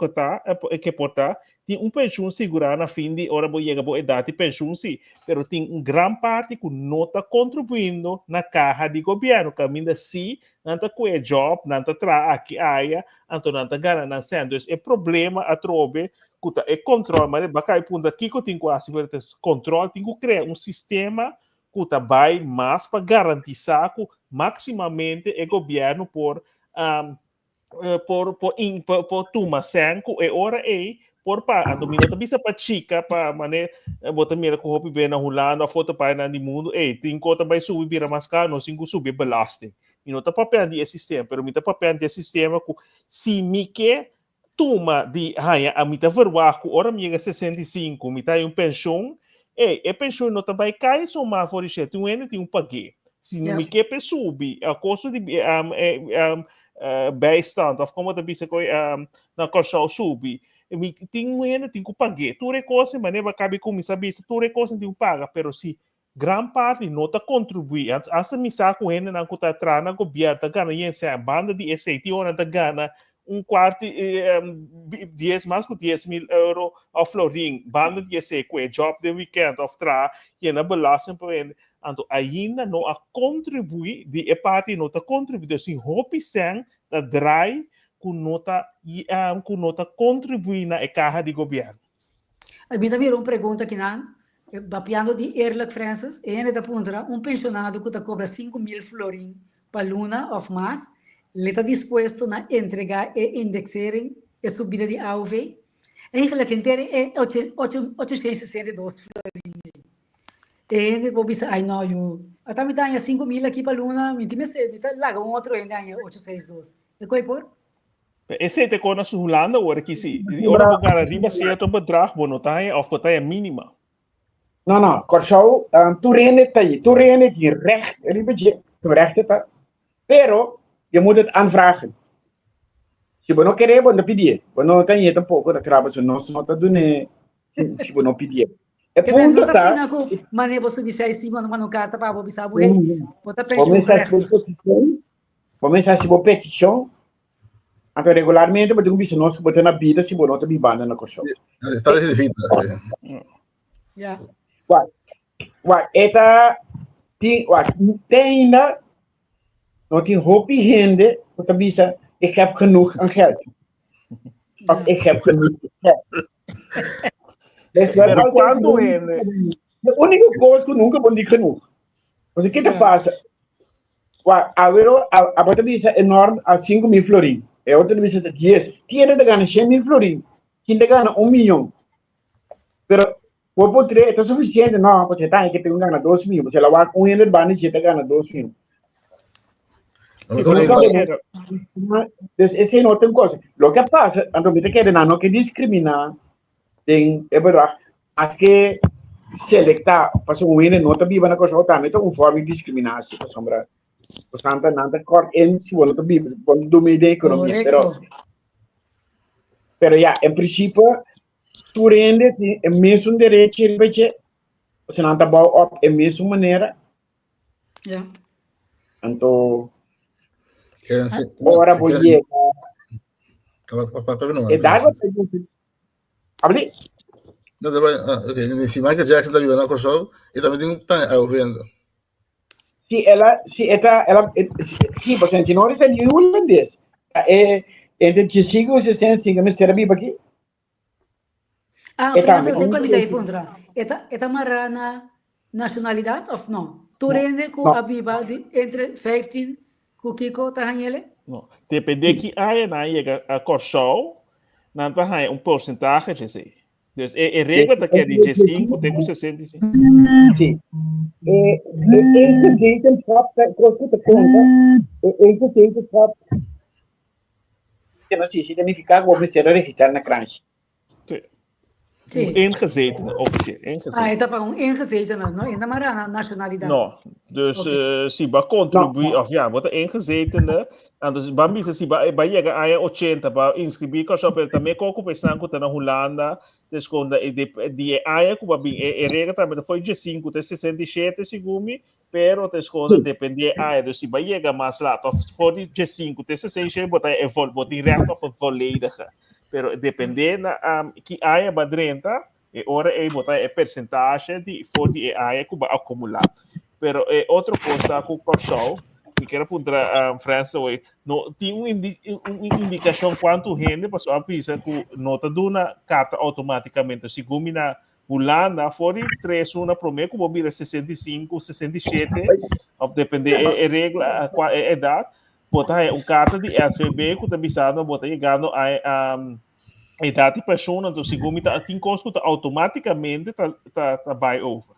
que portar tem pensão segura na fim de hora boa chega boa idade pensão sim, pero tem grande parte que não está contribuindo na carra de governo, caminho sim, não está com o job, não está tra aqui aia, então não está ganhando sendo é problema a trobe que é controle, mas bacai punta aqui que tem quase controle, tem que criar sistema que vai mais para garantizar que maximamente o governo por tuma senko e ora por pa ando minuto bisa pa chica pa mane bota mira ko hopi bena hulano a foto pa na di mundo tem cota vai subir bira mas caro cinco subir belasting minuto papel di sistema pero mita papel di sistema ku si mike tuma di haya a mita verwa ku ora miga 65 mita pensão pensão não vai cair soma for isso tu ainda tem pague se não mike pe subi a custo de bijstand of como da bisa ko na corso subi tem que pagar tu recosa mas vai caber como sabe se tu recosa tem que pagar pero se grande parte não está contribui essa missa com ele não está trana governo gana esse banda de SAT ou não gana quarto 10 mais que 10 mil euro a florim banda de SAT com job de weekend of tra e na belasting para ele então ainda não a contribui de parte não está contribuindo assim hopi sen da drive que não está contribuindo na carga de governo. A mim também uma pergunta aqui não, bapiando de eerlijk Francis, e ainda aponta pensionado que está cobra 5.000 florim para luna of mais, ele está disposto a entregar e indexarem e subida de AUV, eigenlijk inteiro é 862 florim. E ainda vou pensar, ai não, eu até me dá 5.000 aqui para luna, me tá lá um outro ainda 862. E qual é por? Esse é quando a Holanda ora que se ora vou garantir certo bedrag bonotaia of botaia mínima. Não, corso tu rende de recht, ele budget, tu recht tá. Pero je moet het aanvragen. Se você não querer, você não pedir. Você não tem tampouco da crava, se não está dando, se você não pedir. É ponto tá. Mas você disse assim quando mano carta para você saber, você pensa começar se você petição, então regularmente você tem que nós que botar na vida se você não está bibando na corso. Está de vida. Ja. Eta tem ainda nog een hoopje hinde, dat de bisa, ik heb genoeg aan geld. Of ik heb genoeg geld. Dus dat is altijd de única coisa que nunca vou dizer genoeg. Mas o que te passa? A outra bisa enorme a 5.000 florim. A outra bisa de 10. Tiene de ganhar 100.000 florim. Quem de ganhar 1 milhão. Pero por poder é suficiente, não, você tá aí que tem que ganhar 2 mil. Você lá vai com ele, vai e você ganha 2 mil. Vamos Não a ver, sabe, Entonces, ese es otra cosa. Lo que pasa, entonces, que no que discriminar, é verdade, mas que selectar, para um ene nota viva na coisa também, então forma de discriminação, para sombra. Portanto, nada corta em si, quando tu vive, quando tu meio da economia, Correcto. pero ya, em princípio, tu rende é mesmo direito, você não está bom, é mesmo maneira, Ya. então, quédense. ora vou ir, Papá, no é dar va. abrir. No te vayas. Ok. Si Michael Jackson está vivo en la cosa, y también tiene un tan auviendo. Se você não está em holandês, entre que siga o sistema, siga me estar vivo aqui. Ah, França, você como daí pondrá? Eta marana nacionalidade ou não? Tu rende com a biba entre 15 com Kiko tahanhele? Não. Depende que aí na chega a Corsol, não vai porcentagem de sei. Então, a regra da que é de 5 tem com 65. Sim. Esse jeito próprio, conta, esse jeito próprio. Que não se significa que o ministério registrar na crunch. Sim. Ingezetene, officieel. Ah, Ingezetene. eta para ingezetene, não? Ainda marana nacionalidade. No, dus Okay. si ba contribui, of ja, wat ingezetene, en dus ba misa si ba llega a 80 ba inscribir ko so pero também ko ko pensando ko na Holanda, dus quando de aya ko ba bin rega também foi de 5 até 67 segumi, pero dus quando depende aya, dus si ba llega mais lá, of for de 5 até 67 bota bota direto op volledige. Pero depende na que aya ba drenta, e ora é botar é percentagem de for de área que vai acumular. Pero outra coisa com o Corsol, que quero apontar a França hoje, não tem uma indicação quanto rende, mas a pisa que nota de uma carta automaticamente, segundo na Holanda, for de 3 uma promessa que vai vir 65, 67, ou depende é regra, qual é a idade, botar carta de SVB que está visando, botar chegando a idade de pessoa, então segundo tem coisa que automaticamente tá buy over.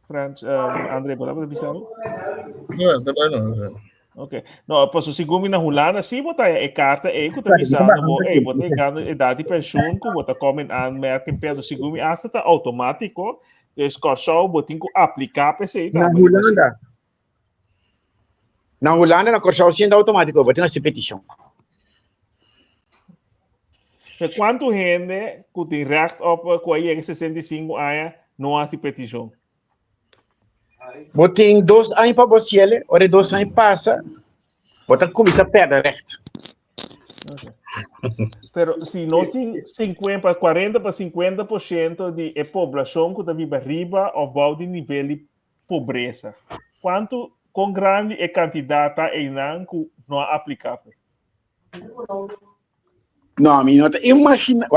Franz, André, pode avisar? No, te vayas. Ok. Não, posso segundo na Holanda, se botar a carta aí que tá visando, botar ganhando idade de pessoa, que botar como aanmerking pelo segundo, essa tá automático, então só botar que aplicar para esse Na Holanda. Na Holanda, na Corsol, sim, automático, botar essa petição. Quanto gente que tem recht op com 65 anos não há essa petição? Botem 2 anos para você, ora 2 anos passa, botar começa a perder recht. Pero se nós tem 50, 40 para 50% de população que vive arriba ou abaixo de nível de pobreza, quanto com grande é quantidade aí que não é aplicável? Não, minota, imagina,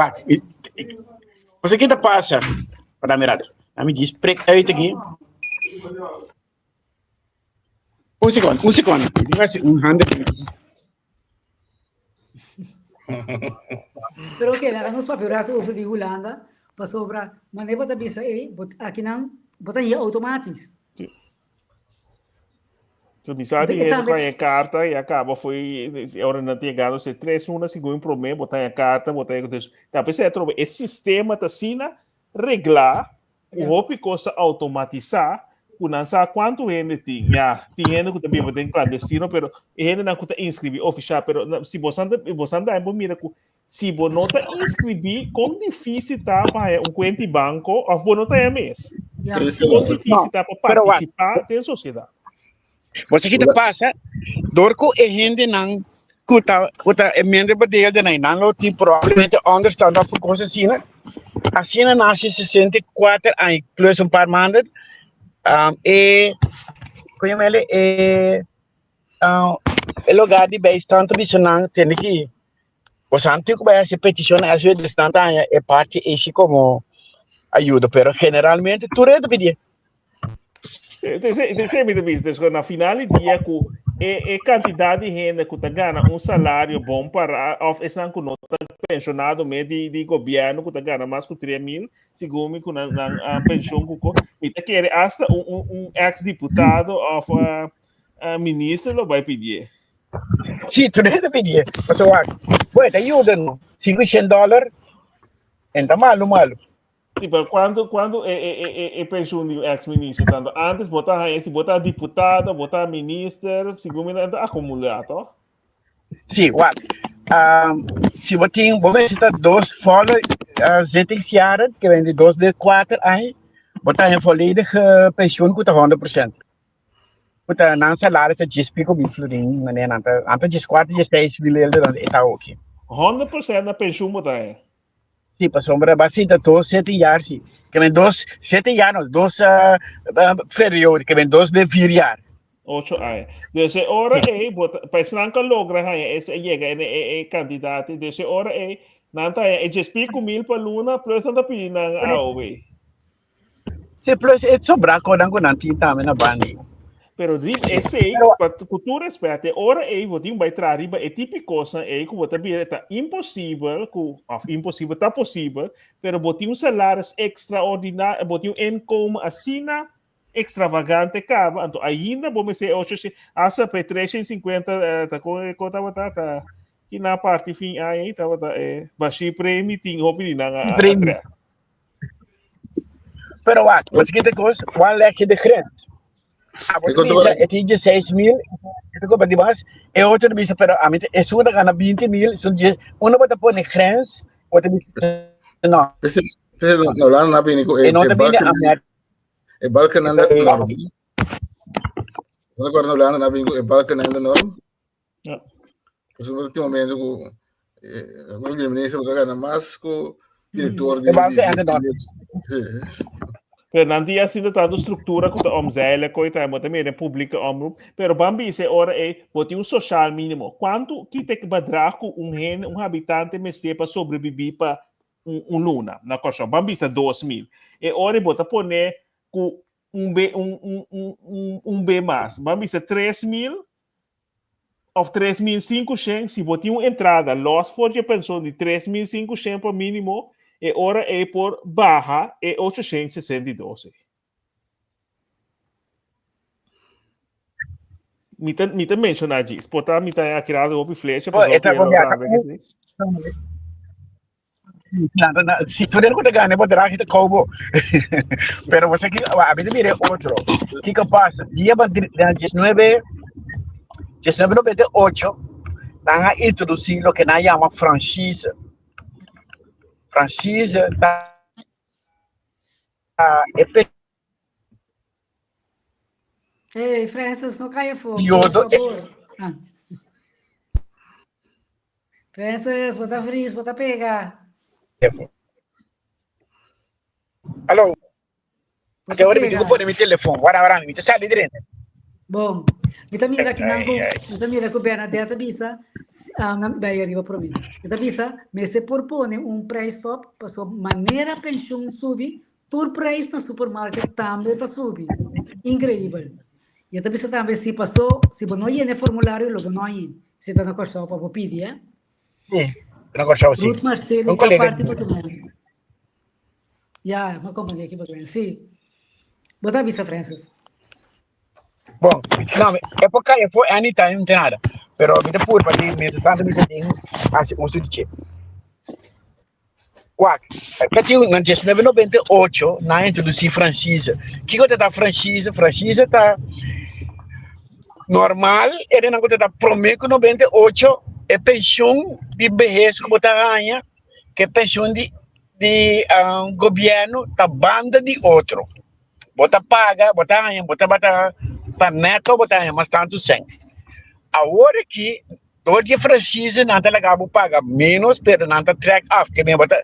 você que passa, para mirar, a me diz, aí aqui. Um segundo, hand aqui. Pero que lá nos papelato over de Holanda, para sobra, mas nem bota bisa aqui não, bota aí automático. So, bisa di kaya carta e acaba foi ora na chegado se 3 uma segundo problema botar a carta botar isso tá pensando trobe esse sistema tá sina reglar o hopi coisa automatizar o não sabe quanto gente tem já tem gente que também vai ter clandestino pero gente não que inscrever oficial pero se você anda em mira que se você não tá inscrever com difícil tá para conta banco ou você não tá é mês com difícil tá para participar da sociedade. Você que passa, dorco e gente não kuta emenda badel de não lo tem provavelmente understand of coisa assim, né? Assim nasce 64 anos plus par maand e como ele o lugar de bijstand bisonang tem que você antigo vai essa petição às vezes distante é parte esse como ajuda, pero generalmente tu rede pedir. Tem sempre business na final do dia com a quantidade de gente que ganha salário bom para oferecer que não está pensionado meio de governo que ganha mais que 3.000 segundo que na pensão que e quer hasta ex-deputado ministro lo vai pedir. Sim, tu deve pedir. Mas o bueno, ajuda-nos. $500, então malo. Tipo, quando é pensión do ex-ministro, tanto antes botar esse, botar deputado, botar ministro, segundo acumulado. Sim, se você tem, vamos citar 2 folhas sentenciadas, que vem de 2 de 4 aí, botar em volledige pensioen com 100%. Puta, não salário se diz pico mil florim, né? Anta diz 4 de 6 mil euros, está ok. 100% na pensão botar aí. Sim, para sombra, bastante 2, 7 anos, sim. Que vem 2, 7 anos, 2 períodos, que vem 2 de 4 anos. 8 anos. Desse hora para que logra esse chega é candidato, desse hora nanta é 10.000 para luna, plus anda pedindo na AOV. Sim, plus é sobrar quando não tem também na banda. Pero esse tu respeita, ora você vai trazer é típico coisa que você vê tá impossível, impossível tá possível, pero você salário extraordinário, você income assina extravagante cava, então ainda vamos ser 800, asa para 350 tá tá que na parte fim aí tá baixi prêmio tem hobby na prêmio. Pero what que coisa, one lakh de crédito. Você bisa, é 16 mil, itu kau bagi mas, outro bisa, pero a mim é sudah kana 20 mil, sudah, uma bota pôr na grens, outra bisa, não. Pese no lá na bini ko e balkan na norm. Agora no lá na bini ko e balkan na norm. Pues no último momento ko o ministro botar na masco, diretor de pero nanti assim da estrutura que o omzele coita mas também é pública omroep pero bambi se ora botar social mínimo quanto que tem que badrar com habitante messe para sobreviver para luna na coisa bambi se 2.000 e ora bota poner com B mais bambi se 3.000 of 3.500 se botar entrada loss for de pensão de 3.500 por mínimo e ora por barra 862. Mita mencionar disso, portanto, mita criado o flecha para se tu não ganha, pode dar que como. Pero você que a vida mire outro. Que passa? Dia 1998, tá introduzindo o que nós chama franchise. Franchise Ei, Francis, não caia fogo, por favor. Francis, bota frizz, bota pegar. Alô? Até hora me digo por meu telefone, agora me sai de dentro. Bom, então mira que não mira que o Bernadette bisa, vai arriba para mim. Então bisa, me se propõe price top para sua maneira pensão subir, todo preço no supermercado também está subir. Incrível. E então bisa também se passou, se você não ia no formulário, logo não ia. Se está na coisa para pedir, Sim, na coisa sim. Ruth Marcelo, que parte para comer. Já, uma companhia aqui para comer. Sim. Bota bisa, Francis. Bom, não, é porque anytime não tem nada. Pero vida por para ti, me está dando tem assim um sujeito. Uau, que tinha na 1998 na introdução franchise. Que coisa da franchise? Franchise tá normal, era na coisa da prometo 98 é pensão de vejez que botar ganha, que é pensão de governo da banda de outro. Bota paga, bota ganha, bota para neto botar mais tanto sem. Agora que todo dia franchise não está legal paga menos, pero não está track off, que bem bota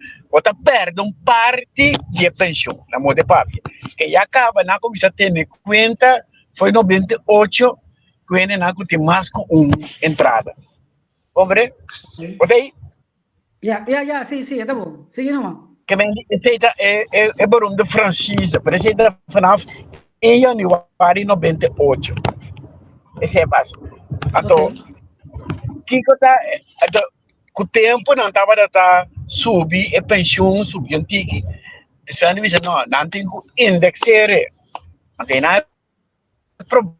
perde parte de pensão, na moda papi. Que já acaba na começa a ter conta foi 98, quando não tem mais com entrada. Hombre, bota aí? Já, sim, tá bom. Siga não. Que bem é barulho de franchise, parece que FNAF em januário de 98. Esse é básico. Então, com o tempo não estava a subir a pensão, subir um tique. Isso é não tem que indexar. Não tem nada problema.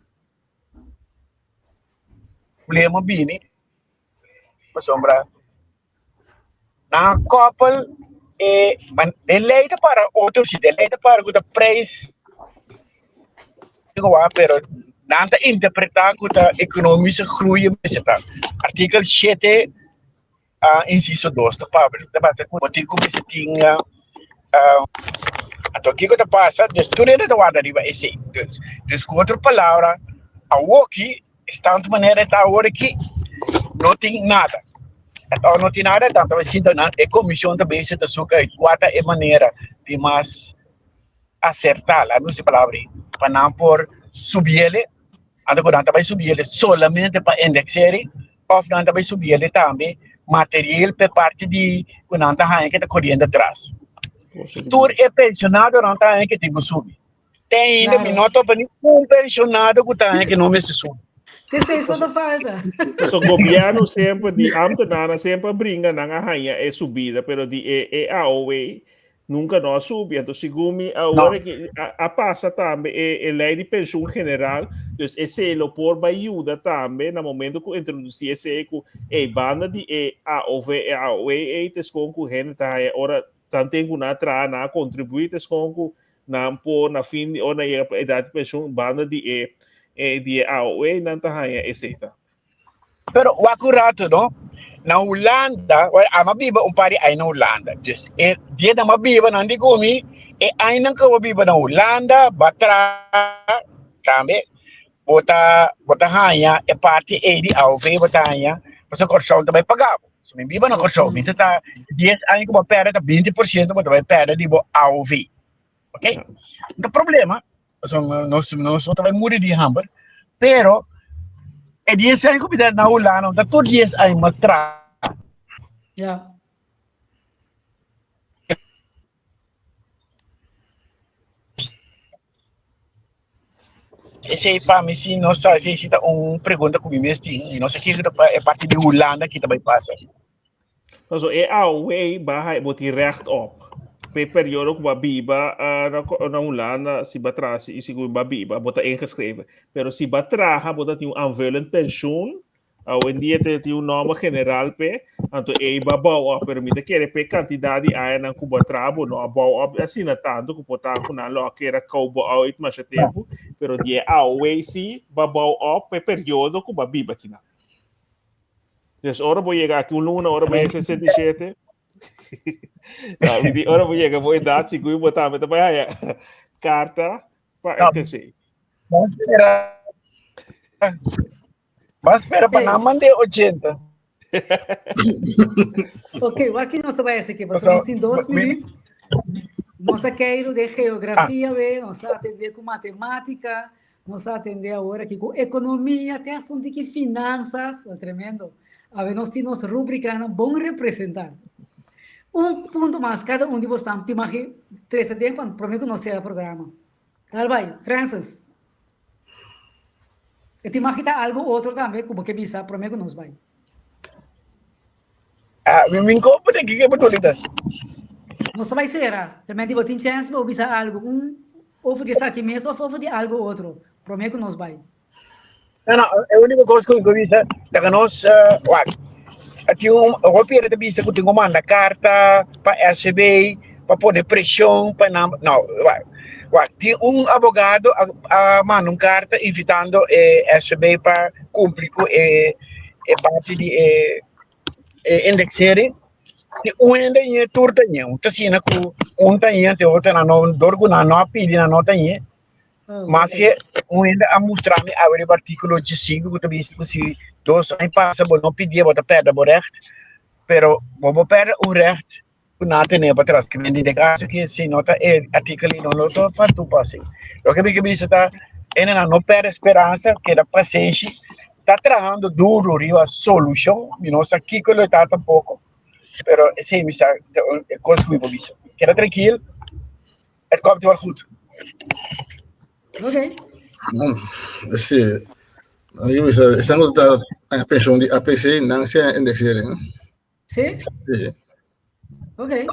problema bini, sombra. Na koppel de leidt para outros, de leidt para o preço, pero nanta interpretar que a economische groei is het. Artikel 7, inciso 2, tá Pablo? Debate com o artigo que se tinha então, o que está passando? Destruir a guarda riba esse. Com outra palavra, a aqui está de maneira que agora aqui não tem nada. Então, não tem nada, então, assim, a comissão também se suca quatro é maneira de mais acertar, lá não se palavra, para não por subir ele, então, vai subir ele solamente para indexar, ou não vai subir ele também material para parte de quando está que está correndo atrás. Tur é pensionado, não está que tem que subir. Tem ainda, me nota para nenhum pensionado que está que não me se sube. Isso não falta. O governo sempre, de ambtenaren sempre brinca na rainha é subida, pero de AOE nunca não sube. Então, segundo agora que a passa também é lei de pensão general, então esse é o por ajuda também no momento que introduzir esse que banda de AOE com corrente tá ora tanto que na tra na contribuir com na por na fim ou na idade de pensão banda de AOE não tá aí essa. Pero o acurato, não? Na Holanda, a mabiba pari ay na Holanda. Just dia na mabiba na di gumi ay nang ka mabiba na Holanda, batra tambe bota hanya parte di AOV bota hanya, basta korsão também pagava. Se me biba na korsão, então tá 10 ay ko perde 20% bota vai perde di bo AOV. Ok? O problema, nós também muda de hamburger, pero é 10 anos que na Holanda, tá todos 10 anos matra. Yeah. Esse para mim sim, nós se está pergunta que me mestre, nós aqui é parte de Holanda que também passa. Also AOE bahay boti recht op. Pe periode ko babiba na Holanda si batra si siguro babiba bota ingeschreven. Pero si batra ha bota tinha aanvullend pensioen. Hoje em dia tem nome general pe, então babau permite que pe quantidade aí na Cuba trabo no babau assim na tanto que botar com na lo que era cowboy out mais tempo, pero dia away si babau pe período que babiba aqui na. Então hora vou chegar aqui luna hora vai 67. Não, me hora vou chegar vou dar seguro botar mas também aí carta para que sei. Mas espera para não mandar 80. Ok, aqui nós vamos aqui, nós em 2 minutos. Nós queremos de geografia, nós atender com matemática, nós atender agora aqui com economia, até assunto de finanças, tremendo. A ver, nós temos rubrica bom representar. Ponto mais, cada de vocês tem mais 3 tempos, prometo que nós temos o programa. Tá vai, Francis. Te imagina algo outro também, como que bisa, prometo que nos vai. Me incomoda que betul itu. Nós vai ser, também tipo, tem chance ou bisa algo, ou de aqui mesmo, ou de algo outro. Prometo que nos vai. Não, é a única coisa que eu bisa, da nós, eu pedi de bisa que tenho manda carta para SCB, para poder pressão, para não, tem advogado a mandar carta invitando a SCB para cumprir com a parte de indexering. Ainda é turta não, tá assim na cu, tem te outra não dorgo não pedi não tem, mas que ainda a mostrar me abre o artigo 5 que também se 2 anos passa bom não pedir bota perda o recht, pero vou perder o recht não tem para trás que vem de caso que se nota artigo não tô para tu passe. O que me está ainda não perde esperança que da paciência está trabalhando duro a solução, nós aqui que ele está pouco. Pero sim, me sabe, é coisa que eu vou dizer. Queda tranquilo, komt wel goed. Ok. Esse, essa não está a pensão de APC não se indexarem. Sim? Sim. Ok.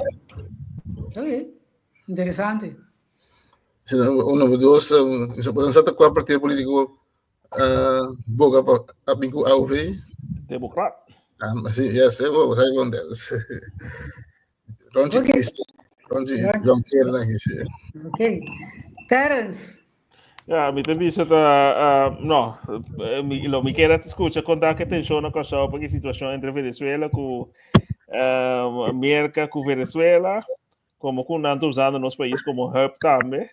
Ok. Interessante. Uno, dos, se pueden saber cuál partido político boga pa bingku AUV. Democrat. Masih yes, saya pun deles. Ronchi Okay. kisi. Ronchi Right. John Kerr na kisi. Okay. Terence. Ja, mi também no, mi quero te escuchar contar que atenção na coisa porque a situação entre Venezuela com América com Venezuela, como com nanto usando nos países como hub também,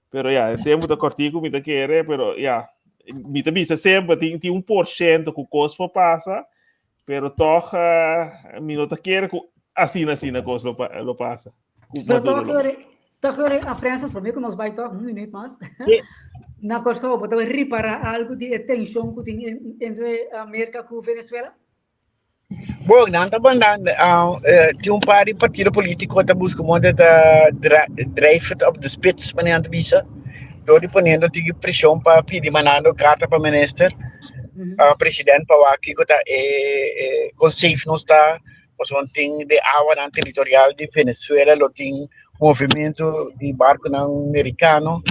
pero em termos de cortico mi te quero, pero mi te visa sempre tem 1% que o custo passa, pero toch mi não te quero assim na coisa lo passa. Pero toch a França, para mim que nós vai toch minuto mais. Na costa, você vai reparar algo de tensão que tem entre a América e a Venezuela? Bom, não tá bom, tem par de partido político que busca muito drijven op de spits, meneer de Visa. Door die ponendo tige pressão para pedir mandando carta para minister, presidente para aqui que tá conselho não está, pois tem de água na territorial de Venezuela, lo tem movimento de barco não americano.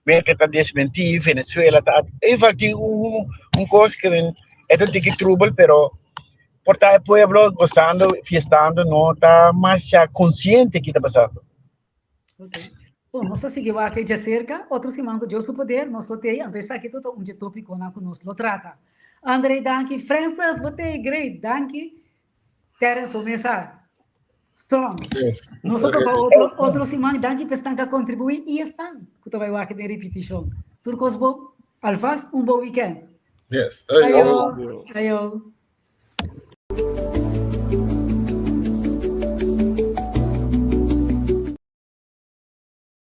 Mereka está desmentir, Venezuela está. Igual tem coisa que é tudo que trouble, pero por estar o pueblo gozando, fiestando, não está mais consciente que está passando. Ok. Bom, nós seguimos aqui de cerca, outros que mandam de seu poder, nós lotei, então está aqui todo um tópico que nós lo trata. Andrei, danke, Francis, botei, great, danke, Terence, mensagem. Strong. Yes. Nós outros que mandam, danke, para estar a contribuir e estão, que tu vai aqui de repetição. Turcos, bom, alfaz, bom weekend. Yes. Ayo.